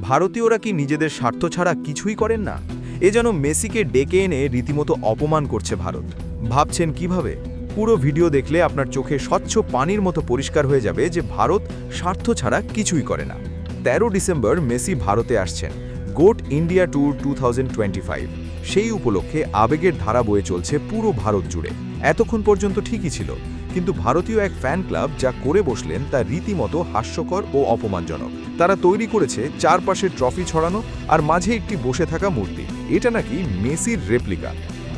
ভারতীয়রা কি নিজেদের স্বার্থ ছাড়া কিছুই করেন না? এ যেন মেসিকে ডেকে এনে রীতিমতো অপমান করছে ভারত। ভাবছেন কিভাবে? পুরো ভিডিও দেখলে আপনার চোখে স্বচ্ছ পানির মতো পরিষ্কার হয়ে যাবে যে ভারত স্বার্থ ছাড়া কিছুই করে না। 13 ডিসেম্বর মেসি ভারতে আসছেন, গোট ইন্ডিয়া ট্যুর 2025। সেই উপলক্ষে আবেগের ধারা বয়ে চলছে পুরো ভারত জুড়ে। এতক্ষণ পর্যন্ত ঠিকই ছিল, কিন্তু ভারতীয় এক ফ্যান ক্লাব যা করে বসলেন তা রীতিমতো হাস্যকর ও অপমানজনক। তারা তৈরি করেছে চারপাশে ট্রফি ছড়ানো আর মাঝে একটি বসে থাকা মূর্তি। এটা নাকি মেসির রেপ্লিকা।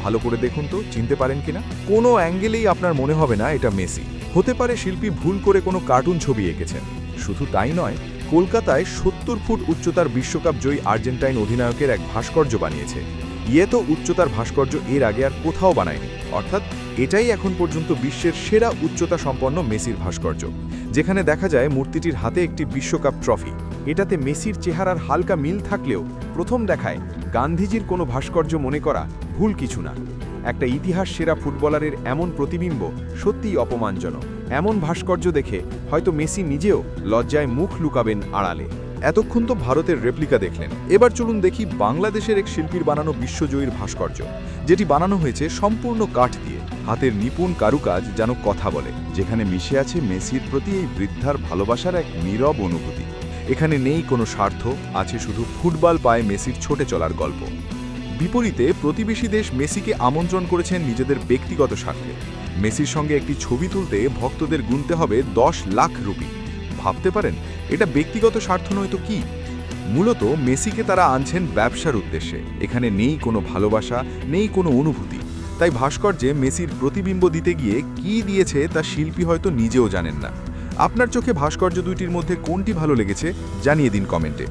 ভালো করে দেখুন তো, চিনতে পারেন কিনা? কোনো অ্যাঙ্গেলেই আপনার মনে হবে না এটা মেসি। হতে পারে শিল্পী ভুল করে কোনো কার্টুন ছবি এঁকেছেন। শুধু তাই নয়, কলকাতায় 70 ফুট উচ্চতার বিশ্বকাপ জয়ী আর্জেন্টাইন অধিনায়কের এক ভাস্কর্য বানিয়েছে। তো উচ্চতার ভাস্কর্য এর আগে আর কোথাও বানায়নি। অর্থাৎ এটাই এখন পর্যন্ত বিশ্বের সেরা উচ্চতা সম্পন্ন মেসির ভাস্কর্য, যেখানে দেখা যায় মূর্তিটির হাতে একটি বিশ্বকাপ ট্রফি। এটাতে মেসির চেহারার হালকা মিল থাকলেও প্রথম দেখায় গান্ধীজির কোনো ভাস্কর্য মনে করা ভুল কিছু না। একটা ইতিহাস সেরা ফুটবলারের এমন প্রতিবিম্ব সত্যিই অপমানজনক। এমন ভাস্কর্য দেখে হয়তো মেসি নিজেও লজ্জায় মুখ লুকাবেন আড়ালে। এতক্ষণ তো ভারতের রেপ্লিকা দেখলেন, এবার চলুন দেখি বাংলাদেশের এক শিল্পীর বানানো বিশ্বজয়ীর ভাস্কর্য, যেটি বানানো হয়েছে সম্পূর্ণ কাঠ দিয়ে। হাতের নিপুণ কারুকাজ যেন কথা বলে, যেখানে মিশে আছে মেসির প্রতি এই বৃদ্ধার ভালোবাসার এক নীরব অনুভূতি। এখানে নেই কোনো স্বার্থ, আছে শুধু ফুটবল পায়ে মেসির ছুটে চলার গল্প। বিপরীতে প্রতিবেশী দেশ মেসিকে আমন্ত্রণ করেছেন নিজেদের ব্যক্তিগত স্বার্থে। মেসির সঙ্গে একটি ছবি তুলতে ভক্তদের গুনতে হবে 10 লাখ রুপি। ভাবতে পারেন, এটা ব্যক্তিগত স্বার্থ নয় তো কি? মূলত মেসিকে তারা আনছেন ব্যবসার উদ্দেশ্যে। এখানে নেই কোনো ভালোবাসা, নেই কোনো অনুভূতি। তাই ভাস্কর্যে মেসির প্রতিবিম্ব দিতে গিয়ে কি দিয়েছে তা শিল্পী হয়তো নিজেও জানেন না। আপনার চোখে ভাস্কর্য দুইটির মধ্যে কোনটি ভালো লেগেছে জানিয়ে দিন কমেন্টে।